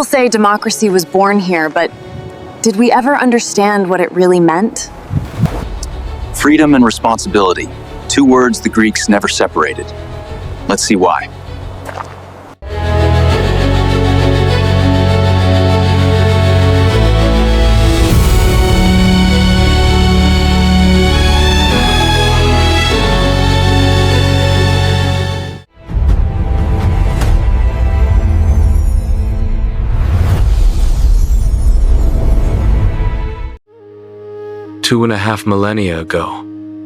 People say democracy was born here, but did we ever understand what it really meant? Freedom and responsibility, two words the Greeks never separated. Let's see why. Two and a half millennia ago,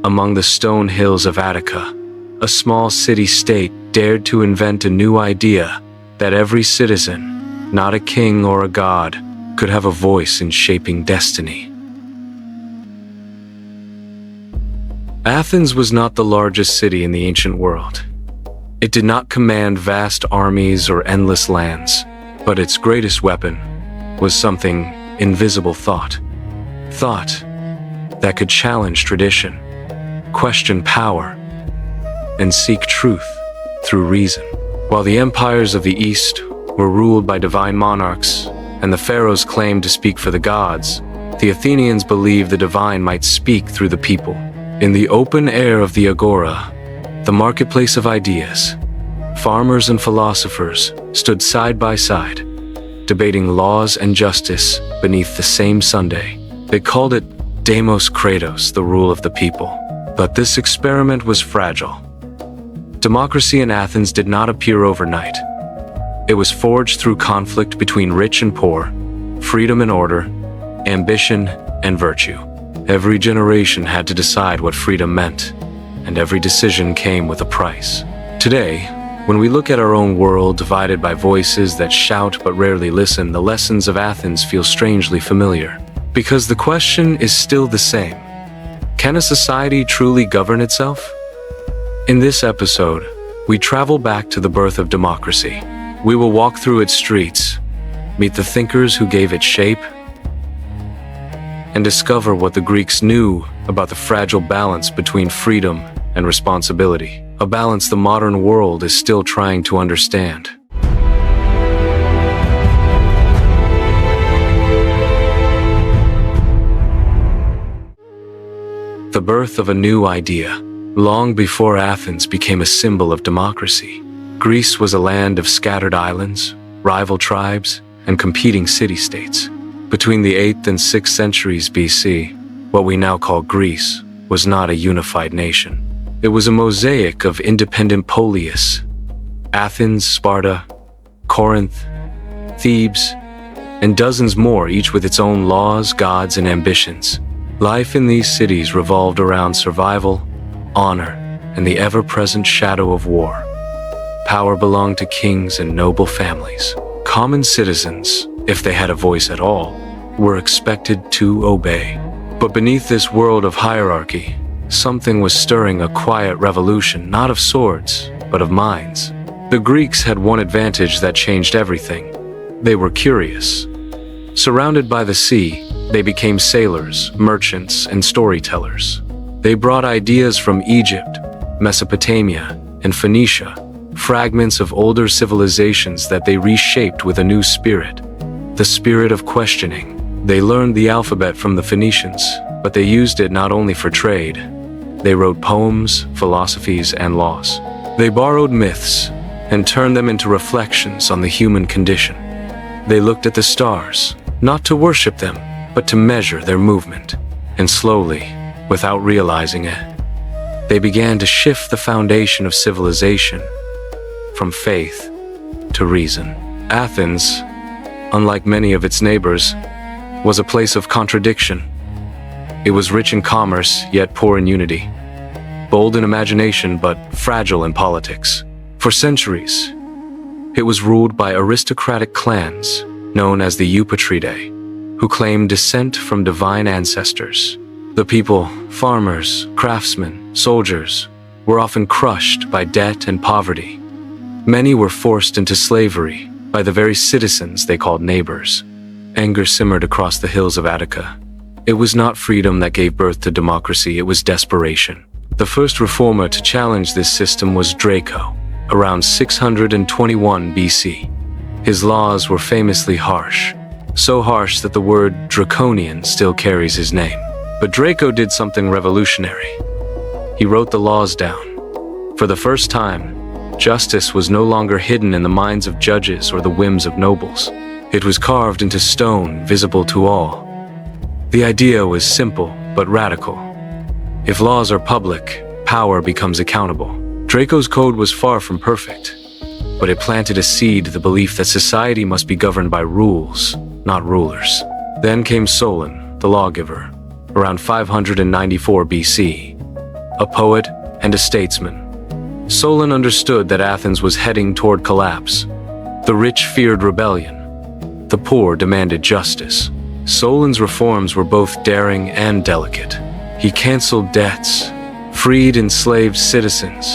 among the stone hills of Attica, a small city-state dared to invent a new idea that every citizen, not a king or a god, could have a voice in shaping destiny. Athens was not the largest city in the ancient world. It did not command vast armies or endless lands, but its greatest weapon was something invisible: thought. Thought that could challenge tradition, question power, and seek truth through reason. While the empires of the East were ruled by divine monarchs, and the pharaohs claimed to speak for the gods, the Athenians believed the divine might speak through the people. In the open air of the agora, the marketplace of ideas, farmers and philosophers stood side by side, debating laws and justice beneath the same Sunday. They called it Demos Kratos, the rule of the people. But this experiment was fragile. Democracy in Athens did not appear overnight. It was forged through conflict between rich and poor, freedom and order, ambition and virtue. Every generation had to decide what freedom meant, and every decision came with a price. Today, when we look at our own world divided by voices that shout but rarely listen, the lessons of Athens feel strangely familiar. Because the question is still the same: can a society truly govern itself? In this episode, we travel back to the birth of democracy. We will walk through its streets, meet the thinkers who gave it shape, and discover what the Greeks knew about the fragile balance between freedom and responsibility, a balance the modern world is still trying to understand. The birth of a new idea. Long before Athens became a symbol of democracy, Greece was a land of scattered islands, rival tribes, and competing city-states. Between the 8th and 6th centuries BC, what we now call Greece was not a unified nation. It was a mosaic of independent polis: Athens, Sparta, Corinth, Thebes, and dozens more, each with its own laws, gods, and ambitions. Life in these cities revolved around survival, honor, and the ever-present shadow of war. Power belonged to kings and noble families. Common citizens, if they had a voice at all, were expected to obey. But beneath this world of hierarchy, something was stirring: a quiet revolution, not of swords, but of minds. The Greeks had one advantage that changed everything. They were curious. Surrounded by the sea, they became sailors, merchants, and storytellers. They brought ideas from Egypt, Mesopotamia, and Phoenicia, fragments of older civilizations that they reshaped with a new spirit, the spirit of questioning. They learned the alphabet from the Phoenicians, but they used it not only for trade. They wrote poems, philosophies, and laws. They borrowed myths and turned them into reflections on the human condition. They looked at the stars, not to worship them, but to measure their movement. And slowly, without realizing it, they began to shift the foundation of civilization from faith to reason. Athens, unlike many of its neighbors, was a place of contradiction. It was rich in commerce, yet poor in unity, bold in imagination, but fragile in politics. For centuries, it was ruled by aristocratic clans known as the Eupatridae, who claimed descent from divine ancestors. The people, farmers, craftsmen, soldiers, were often crushed by debt and poverty. Many were forced into slavery by the very citizens they called neighbors. Anger simmered across the hills of Attica. It was not freedom that gave birth to democracy, it was desperation. The first reformer to challenge this system was Draco, around 621 BC. His laws were famously harsh, so harsh that the word draconian still carries his name. But Draco did something revolutionary. He wrote the laws down. For the first time, justice was no longer hidden in the minds of judges or the whims of nobles. It was carved into stone, visible to all. The idea was simple but radical. If laws are public, power becomes accountable. Draco's code was far from perfect, but it planted a seed, the belief that society must be governed by rules, not rulers. Then came Solon, the lawgiver, around 594 BC, a poet and a statesman. Solon understood that Athens was heading toward collapse. The rich feared rebellion. The poor demanded justice. Solon's reforms were both daring and delicate. He canceled debts, freed enslaved citizens,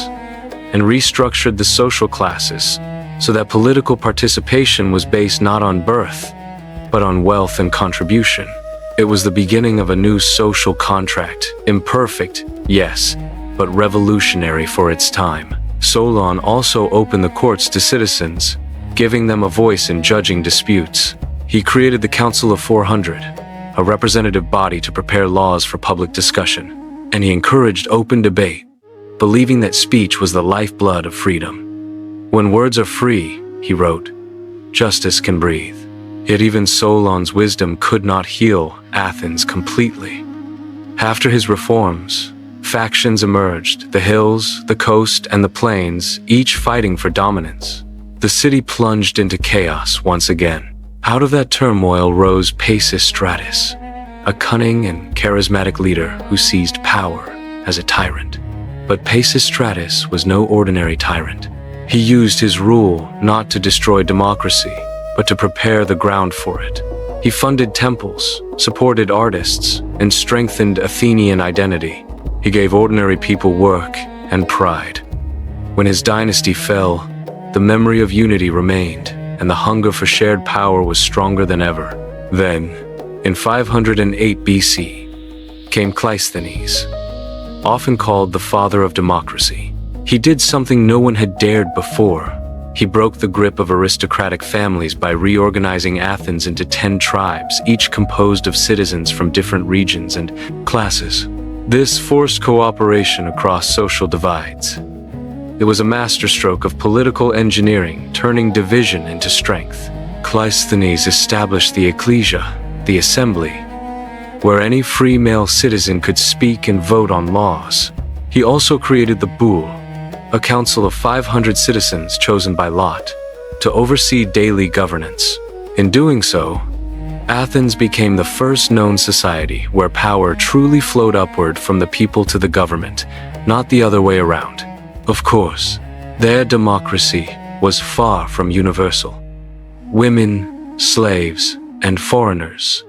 and restructured the social classes so that political participation was based not on birth, but on wealth and contribution. It was the beginning of a new social contract, imperfect, yes, but revolutionary for its time. Solon also opened the courts to citizens, giving them a voice in judging disputes. He created the Council of 400, a representative body to prepare laws for public discussion, and he encouraged open debate, believing that speech was the lifeblood of freedom. When words are free, he wrote, justice can breathe. Yet even Solon's wisdom could not heal Athens completely. After his reforms, factions emerged, the hills, the coast, and the plains, each fighting for dominance. The city plunged into chaos once again. Out of that turmoil rose Pisistratus, a cunning and charismatic leader who seized power as a tyrant. But Pisistratus was no ordinary tyrant. He used his rule not to destroy democracy, but to prepare the ground for it. He funded temples, supported artists, and strengthened Athenian identity. He gave ordinary people work and pride. When his dynasty fell, the memory of unity remained, and the hunger for shared power was stronger than ever. Then, in 508 BC, came Cleisthenes, often called the father of democracy. He did something no one had dared before. He broke the grip of aristocratic families by reorganizing Athens into 10 tribes, each composed of citizens from different regions and classes. This forced cooperation across social divides. It was a masterstroke of political engineering, turning division into strength. Cleisthenes established the ecclesia, the assembly, where any free male citizen could speak and vote on laws. He also created the boule, a council of 500 citizens chosen by lot, to oversee daily governance. In doing so, Athens became the first known society where power truly flowed upward from the people to the government, not the other way around. Of course, their democracy was far from universal. Women, slaves, and foreigners,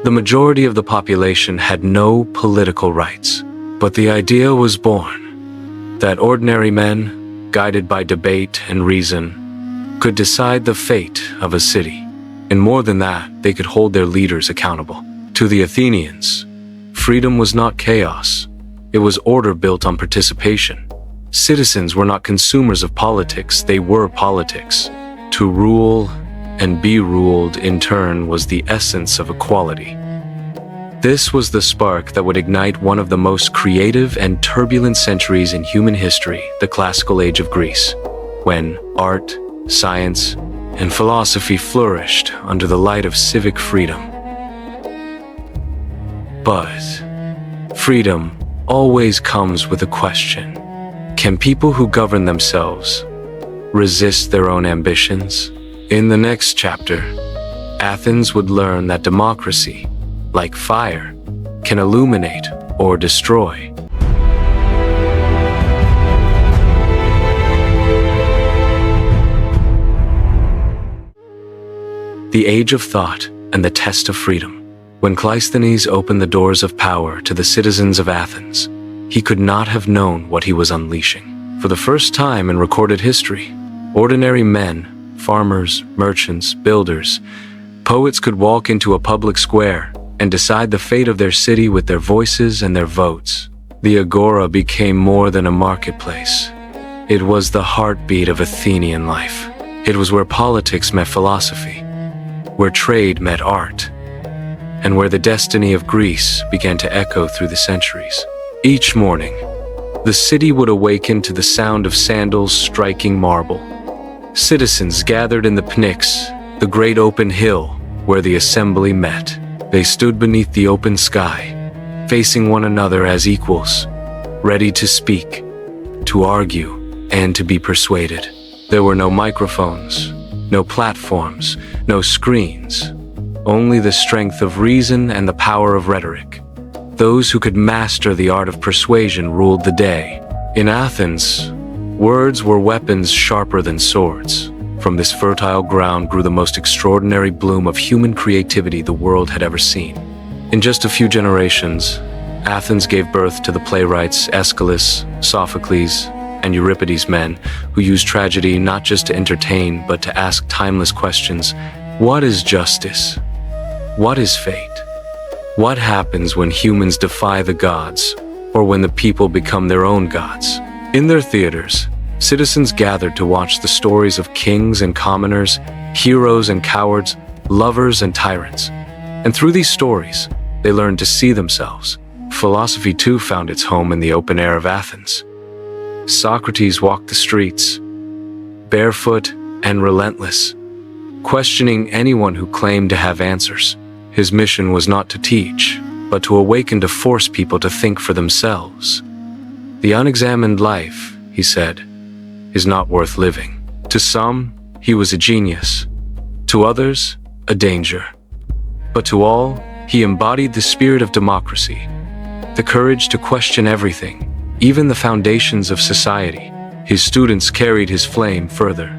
the majority of the population had no political rights. But the idea was born that ordinary men, guided by debate and reason, could decide the fate of a city. And more than that, they could hold their leaders accountable. To the Athenians, freedom was not chaos. It was order built on participation. Citizens were not consumers of politics, they were politics. To rule and be ruled in turn was the essence of equality. This was the spark that would ignite one of the most creative and turbulent centuries in human history, the classical age of Greece, when art, science, and philosophy flourished under the light of civic freedom. But freedom always comes with a question. Can people who govern themselves resist their own ambitions? In the next chapter, Athens would learn that democracy, like fire, can illuminate or destroy. The Age of Thought and the Test of Freedom. When Cleisthenes opened the doors of power to the citizens of Athens, he could not have known what he was unleashing. For the first time in recorded history, ordinary men, farmers, merchants, builders, poets could walk into a public square and decide the fate of their city with their voices and their votes. The agora became more than a marketplace. It was the heartbeat of Athenian life. It was where politics met philosophy, where trade met art, and where the destiny of Greece began to echo through the centuries. Each morning, the city would awaken to the sound of sandals striking marble. Citizens gathered in the Pnyx, the great open hill where the assembly met. They stood beneath the open sky, facing one another as equals, ready to speak, to argue, and to be persuaded. There were no microphones, no platforms, no screens, only the strength of reason and the power of rhetoric. Those who could master the art of persuasion ruled the day. In Athens, words were weapons sharper than swords. From this fertile ground grew the most extraordinary bloom of human creativity the world had ever seen. In just a few generations, Athens gave birth to the playwrights Aeschylus, Sophocles, and Euripides, men who used tragedy not just to entertain but to ask timeless questions. What is justice? What is fate? What happens when humans defy the gods, or when the people become their own gods? In their theaters, citizens gathered to watch the stories of kings and commoners, heroes and cowards, lovers and tyrants. And through these stories, they learned to see themselves. Philosophy too found its home in the open air of Athens. Socrates walked the streets, barefoot and relentless, questioning anyone who claimed to have answers. His mission was not to teach, but to awaken, to force people to think for themselves. The unexamined life, he said, is not worth living. To some, he was a genius. To others, a danger. But to all, he embodied the spirit of democracy, the courage to question everything, even the foundations of society. His students carried his flame further.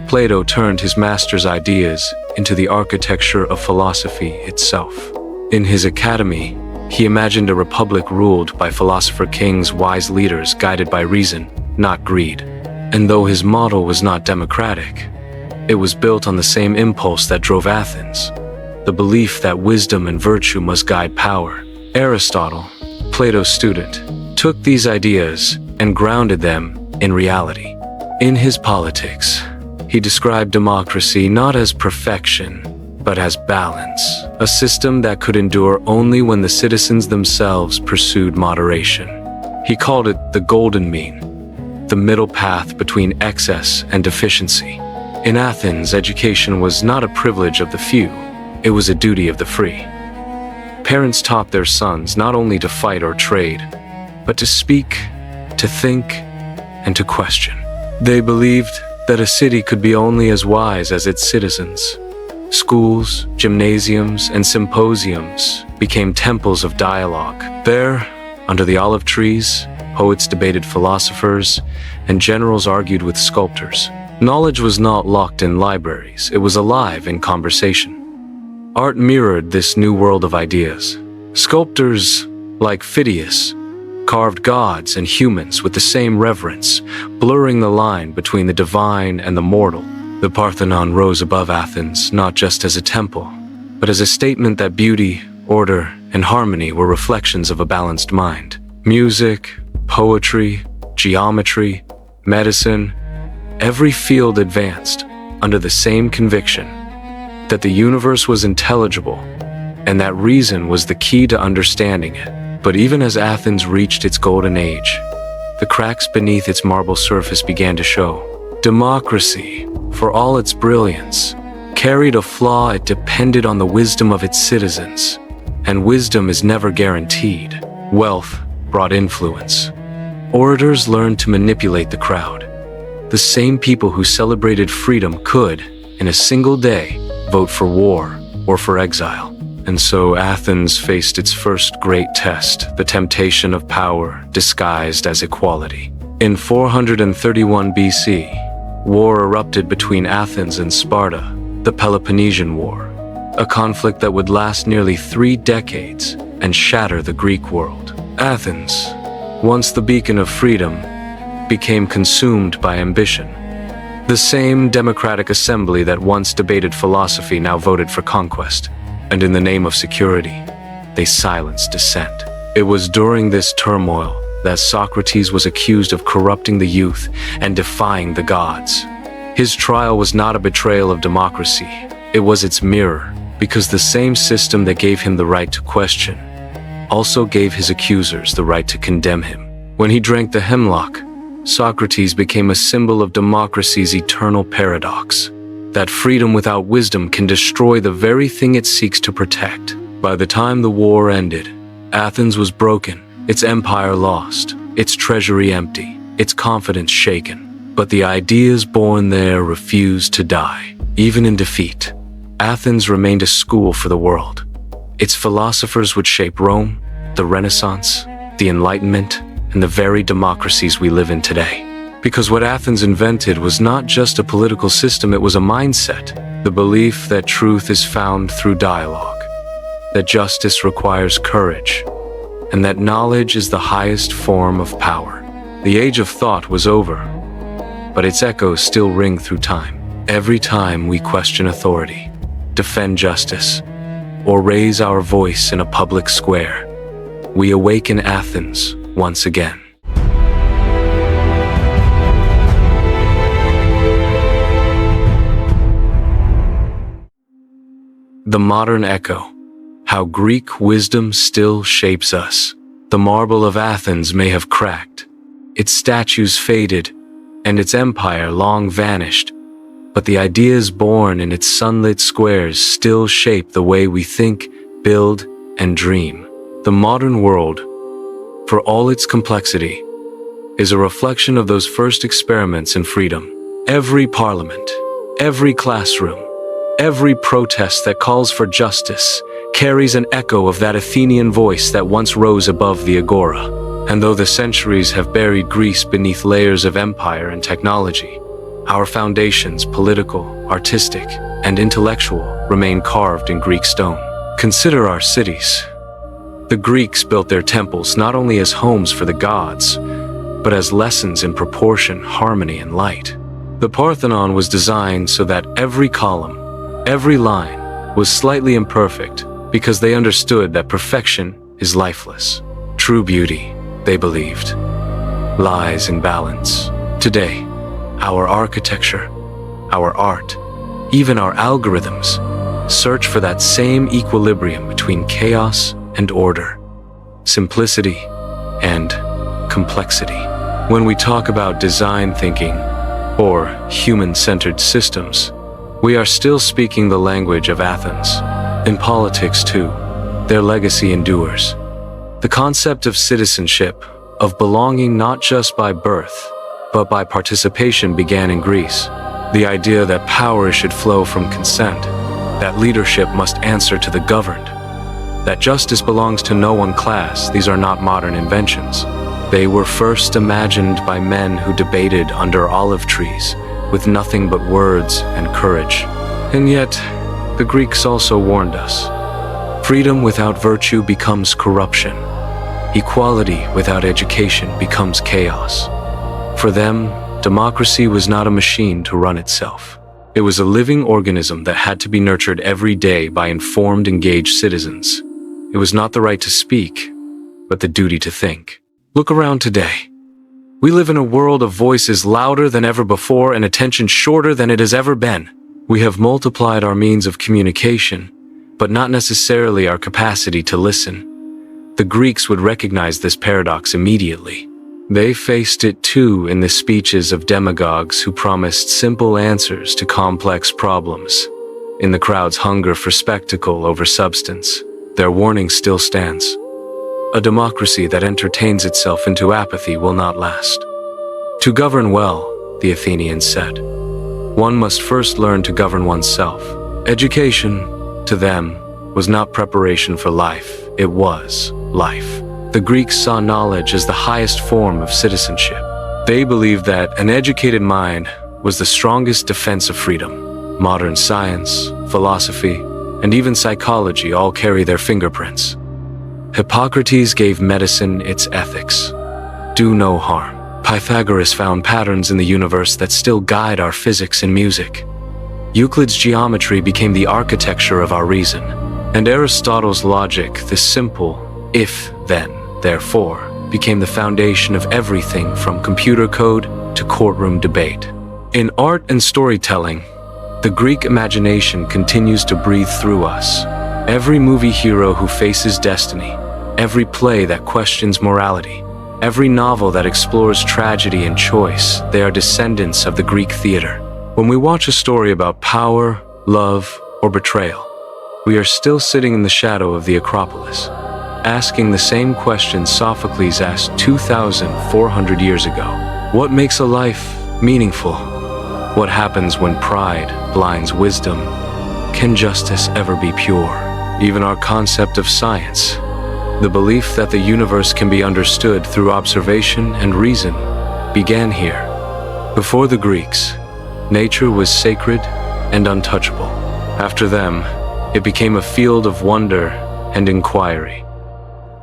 Plato turned his master's ideas into the architecture of philosophy itself. In his academy, he imagined a republic ruled by philosopher kings, wise leaders guided by reason, not greed. And though his model was not democratic, it was built on the same impulse that drove Athens, the belief that wisdom and virtue must guide power. Aristotle, Plato's student, took these ideas and grounded them in reality. In his Politics, he described democracy not as perfection, but as balance, a system that could endure only when the citizens themselves pursued moderation. He called it the golden mean, the middle path between excess and deficiency. In Athens, education was not a privilege of the few, it was a duty of the free. Parents taught their sons not only to fight or trade, but to speak, to think, and to question. They believed that a city could be only as wise as its citizens. Schools, gymnasiums, and symposiums became temples of dialogue. There, under the olive trees, poets debated philosophers, and generals argued with sculptors. Knowledge was not locked in libraries, it was alive in conversation. Art mirrored this new world of ideas. Sculptors, like Phidias, carved gods and humans with the same reverence, blurring the line between the divine and the mortal. The Parthenon rose above Athens not just as a temple, but as a statement that beauty, order, and harmony were reflections of a balanced mind. Music, poetry, geometry, medicine, every field advanced under the same conviction that the universe was intelligible and that reason was the key to understanding it. But even as Athens reached its golden age, the cracks beneath its marble surface began to show. Democracy, for all its brilliance, carried a flaw. It depended on the wisdom of its citizens, and wisdom is never guaranteed. Wealth brought influence. Orators learned to manipulate the crowd. The same people who celebrated freedom could, in a single day, vote for war or for exile. And so Athens faced its first great test, the temptation of power disguised as equality. In 431 BC, war erupted between Athens and Sparta, the Peloponnesian War, a conflict that would last nearly 3 decades and shatter the Greek world. Athens, once the beacon of freedom, became consumed by ambition. The same democratic assembly that once debated philosophy now voted for conquest. And in the name of security, they silenced dissent. It was during this turmoil that Socrates was accused of corrupting the youth and defying the gods. His trial was not a betrayal of democracy. It was its mirror, because the same system that gave him the right to question also gave his accusers the right to condemn him. When he drank the hemlock, Socrates became a symbol of democracy's eternal paradox, that freedom without wisdom can destroy the very thing it seeks to protect. By the time the war ended, Athens was broken, its empire lost, its treasury empty, its confidence shaken. But the ideas born there refused to die, even in defeat. Athens remained a school for the world. Its philosophers would shape Rome, the Renaissance, the Enlightenment, and the very democracies we live in today. Because what Athens invented was not just a political system, it was a mindset, the belief that truth is found through dialogue, that justice requires courage, and that knowledge is the highest form of power. The age of thought was over, but its echoes still ring through time. Every time we question authority, defend justice, or raise our voice in a public square, we awaken Athens once again. The modern echo, how Greek wisdom still shapes us. The marble of Athens may have cracked, its statues faded, and its empire long vanished, but the ideas born in its sunlit squares still shape the way we think, build, and dream. The modern world, for all its complexity, is a reflection of those first experiments in freedom. Every parliament, every classroom, every protest that calls for justice carries an echo of that Athenian voice that once rose above the agora. And though the centuries have buried Greece beneath layers of empire and technology, our foundations, political, artistic, and intellectual, remain carved in Greek stone. Consider our cities. The Greeks built their temples not only as homes for the gods, but as lessons in proportion, harmony, and light. The Parthenon was designed so that every column, every line, was slightly imperfect, because they understood that perfection is lifeless. True beauty, they believed, lies in balance. Today, our architecture, our art, even our algorithms search for that same equilibrium between chaos and order, simplicity and complexity. When we talk about design thinking or human-centered systems, we are still speaking the language of Athens. In politics, too, their legacy endures. The concept of citizenship, of belonging not just by birth, but by participation began in Greece. The idea that power should flow from consent, that leadership must answer to the governed, that justice belongs to no one class, these are not modern inventions. They were first imagined by men who debated under olive trees, with nothing but words and courage. And yet, the Greeks also warned us. Freedom without virtue becomes corruption. Equality without education becomes chaos. For them, democracy was not a machine to run itself. It was a living organism that had to be nurtured every day by informed, engaged citizens. It was not the right to speak, but the duty to think. Look around today. We live in a world of voices louder than ever before and attention shorter than it has ever been. We have multiplied our means of communication, but not necessarily our capacity to listen. The Greeks would recognize this paradox immediately. They faced it too in the speeches of demagogues who promised simple answers to complex problems. In the crowd's hunger for spectacle over substance, their warning still stands. A democracy that entertains itself into apathy will not last. To govern well, the Athenians said, one must first learn to govern oneself. Education, to them, was not preparation for life, it was life. The Greeks saw knowledge as the highest form of citizenship. They believed that an educated mind was the strongest defense of freedom. Modern science, philosophy, and even psychology all carry their fingerprints. Hippocrates gave medicine its ethics. Do no harm. Pythagoras found patterns in the universe that still guide our physics and music. Euclid's geometry became the architecture of our reason. And Aristotle's logic, the simple if, then, therefore, became the foundation of everything from computer code to courtroom debate. In art and storytelling, the Greek imagination continues to breathe through us. Every movie hero who faces destiny, every play that questions morality, every novel that explores tragedy and choice, they are descendants of the Greek theater. When we watch a story about power, love, or betrayal, we are still sitting in the shadow of the Acropolis, asking the same question Sophocles asked 2,400 years ago. What makes a life meaningful? What happens when pride blinds wisdom? Can justice ever be pure? Even our concept of science, the belief that the universe can be understood through observation and reason, began here. Before the Greeks, nature was sacred and untouchable. After them, it became a field of wonder and inquiry.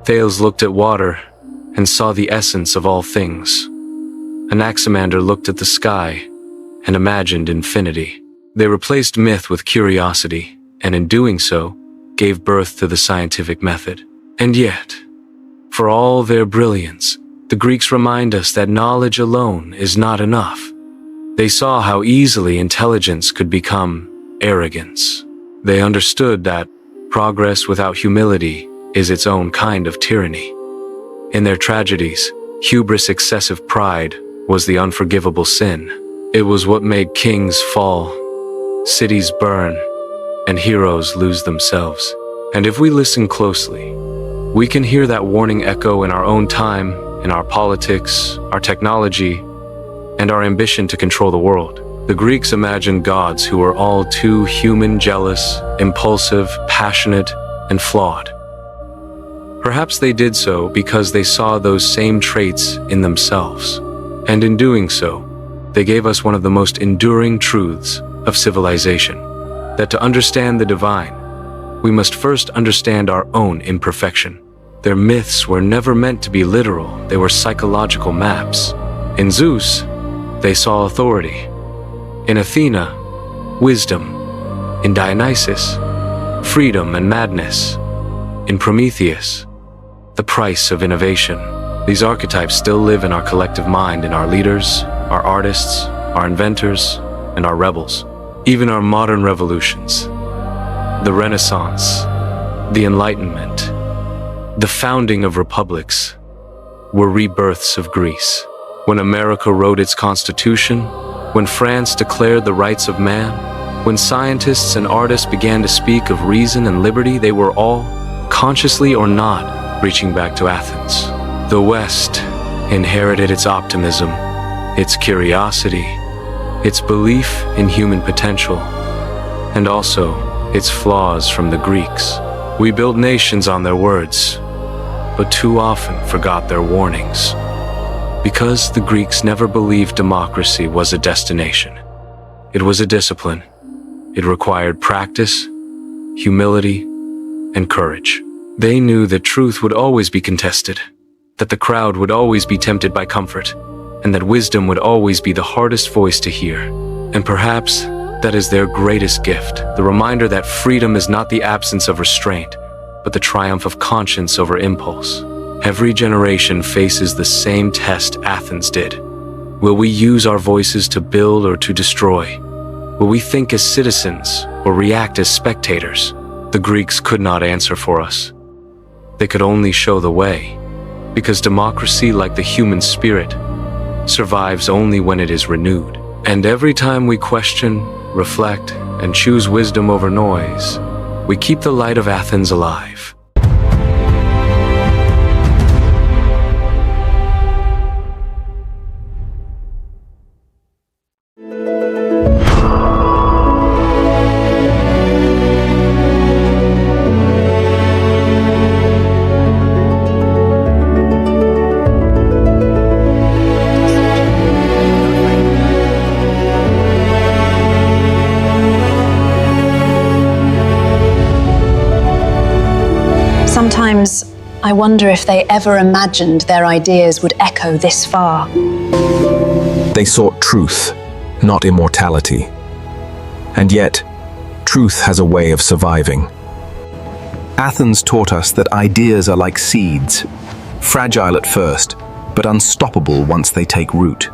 Thales looked at water and saw the essence of all things. Anaximander looked at the sky and imagined infinity. They replaced myth with curiosity, and in doing so, gave birth to the scientific method. And yet, for all their brilliance, the Greeks remind us that knowledge alone is not enough. They saw how easily intelligence could become arrogance. They understood that progress without humility is its own kind of tyranny. In their tragedies, hubris, excessive pride, was the unforgivable sin. It was what made kings fall, cities burn, and heroes lose themselves. And if we listen closely, we can hear that warning echo in our own time, in our politics, our technology, and our ambition to control the world. The Greeks imagined gods who were all too human, jealous, impulsive, passionate, and flawed. Perhaps they did so because they saw those same traits in themselves. And in doing so, they gave us one of the most enduring truths of civilization, that to understand the divine, we must first understand our own imperfection. Their myths were never meant to be literal, they were psychological maps. In Zeus, they saw authority. In Athena, wisdom. In Dionysus, freedom and madness. In Prometheus, the price of innovation. These archetypes still live in our collective mind, in our leaders, our artists, our inventors, and our rebels. Even our modern revolutions, the Renaissance, the Enlightenment, the founding of republics, were rebirths of Greece. When America wrote its constitution, when France declared the rights of man, when scientists and artists began to speak of reason and liberty, they were all, consciously or not, reaching back to Athens. The West inherited its optimism, its curiosity, its belief in human potential, and also its flaws from the Greeks. We built nations on their words, but too often forgot their warnings. Because the Greeks never believed democracy was a destination. It was a discipline. It required practice, humility, and courage. They knew that truth would always be contested, that the crowd would always be tempted by comfort, and that wisdom would always be the hardest voice to hear. And perhaps that is their greatest gift, the reminder that freedom is not the absence of restraint, but the triumph of conscience over impulse. Every generation faces the same test Athens did. Will we use our voices to build or to destroy? Will we think as citizens or react as spectators? The Greeks could not answer for us. They could only show the way, because democracy, like the human spirit, survives only when it is renewed. And every time we question, reflect, and choose wisdom over noise, we keep the light of Athens alive. Sometimes I wonder if they ever imagined their ideas would echo this far. They sought truth, not immortality. And yet, truth has a way of surviving. Athens taught us that ideas are like seeds, fragile at first, but unstoppable once they take root.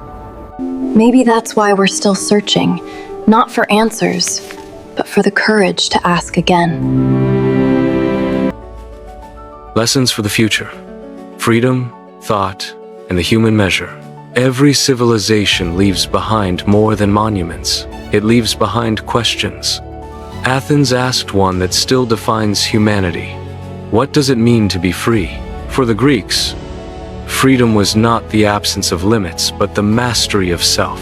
Maybe that's why we're still searching, not for answers, but for the courage to ask again. Lessons for the future. Freedom, thought, and the human measure. Every civilization leaves behind more than monuments. It leaves behind questions. Athens asked one that still defines humanity. What does it mean to be free? For the Greeks, freedom was not the absence of limits, but the mastery of self.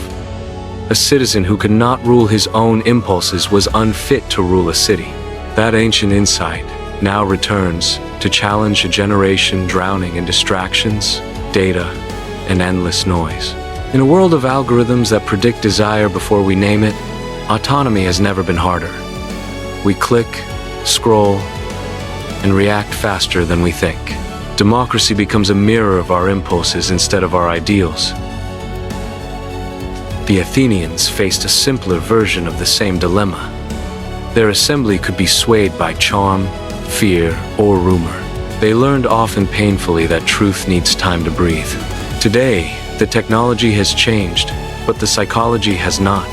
A citizen who could not rule his own impulses was unfit to rule a city. That ancient insight now returns to challenge a generation drowning in distractions, data, and endless noise. In a world of algorithms that predict desire before we name it, autonomy has never been harder. We click, scroll, and react faster than we think. Democracy becomes a mirror of our impulses instead of our ideals. The Athenians faced a simpler version of the same dilemma. Their assembly could be swayed by charm, fear, or rumor. They learned often painfully that truth needs time to breathe. Today, the technology has changed, but the psychology has not.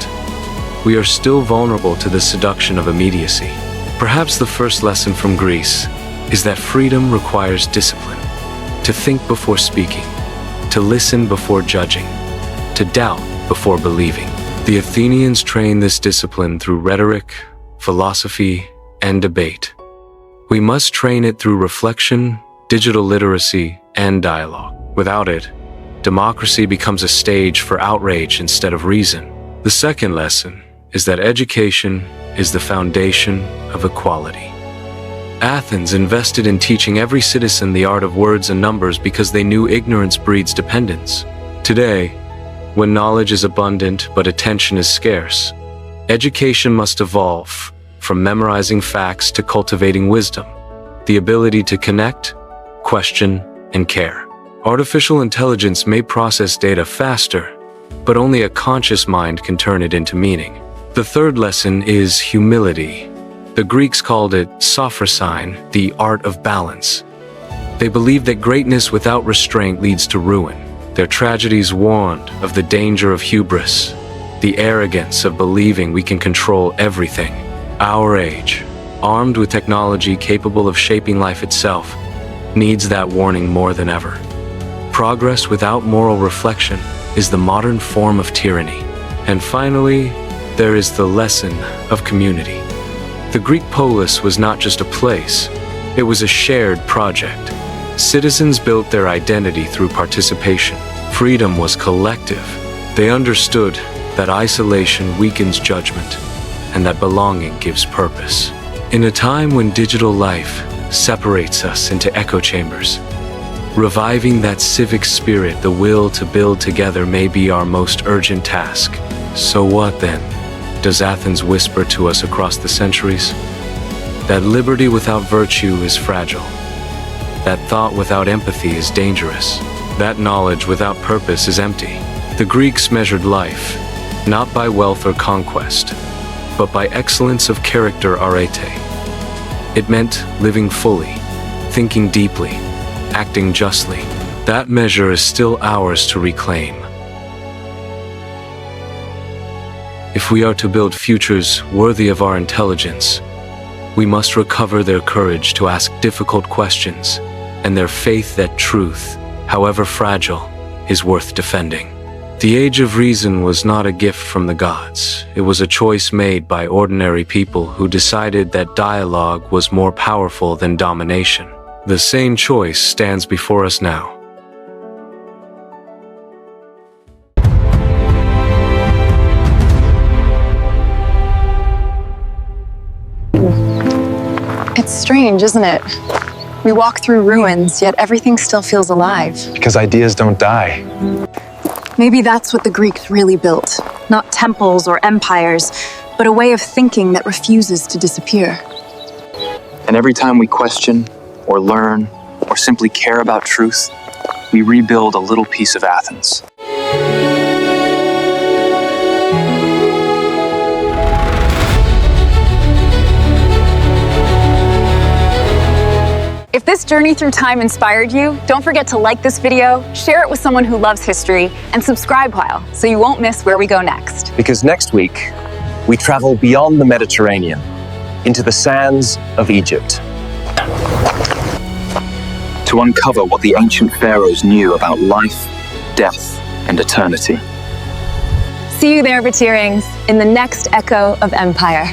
We are still vulnerable to the seduction of immediacy. Perhaps the first lesson from Greece is that freedom requires discipline. To think before speaking, to listen before judging, to doubt before believing. The Athenians trained this discipline through rhetoric, philosophy, and debate. We must train it through reflection, digital literacy, and dialogue. Without it, democracy becomes a stage for outrage instead of reason. The second lesson is that education is the foundation of equality. Athens invested in teaching every citizen the art of words and numbers because they knew ignorance breeds dependence. Today, when knowledge is abundant but attention is scarce, education must evolve from memorizing facts to cultivating wisdom, the ability to connect, question, and care. Artificial intelligence may process data faster, but only a conscious mind can turn it into meaning. The third lesson is humility. The Greeks called it sophrosyne, the art of balance. They believed that greatness without restraint leads to ruin. Their tragedies warned of the danger of hubris, the arrogance of believing we can control everything. Our age, armed with technology capable of shaping life itself, needs that warning more than ever. Progress without moral reflection is the modern form of tyranny. And finally, there is the lesson of community. The Greek polis was not just a place, it was a shared project. Citizens built their identity through participation. Freedom was collective. They understood that isolation weakens judgment and that belonging gives purpose. In a time when digital life separates us into echo chambers, reviving that civic spirit, the will to build together, may be our most urgent task. So what then? Does Athens whisper to us across the centuries? That liberty without virtue is fragile. That thought without empathy is dangerous. That knowledge without purpose is empty. The Greeks measured life, not by wealth or conquest, but by excellence of character, arete. It meant living fully, thinking deeply, acting justly. That measure is still ours to reclaim. If we are to build futures worthy of our intelligence, we must recover their courage to ask difficult questions and their faith that truth, however fragile, is worth defending. The age of reason was not a gift from the gods. It was a choice made by ordinary people who decided that dialogue was more powerful than domination. The same choice stands before us now. It's strange, isn't it? We walk through ruins, yet everything still feels alive. Because ideas don't die. Maybe that's what the Greeks really built. Not temples or empires, but a way of thinking that refuses to disappear. And every time we question, or learn, or simply care about truth, we rebuild a little piece of Athens. If this journey through time inspired you, don't forget to like this video, share it with someone who loves history, and subscribe so you won't miss where we go next. Because next week, we travel beyond the Mediterranean into the sands of Egypt. To uncover what the ancient pharaohs knew about life, death, and eternity. See you there, Veterings, in the next Echo of Empire.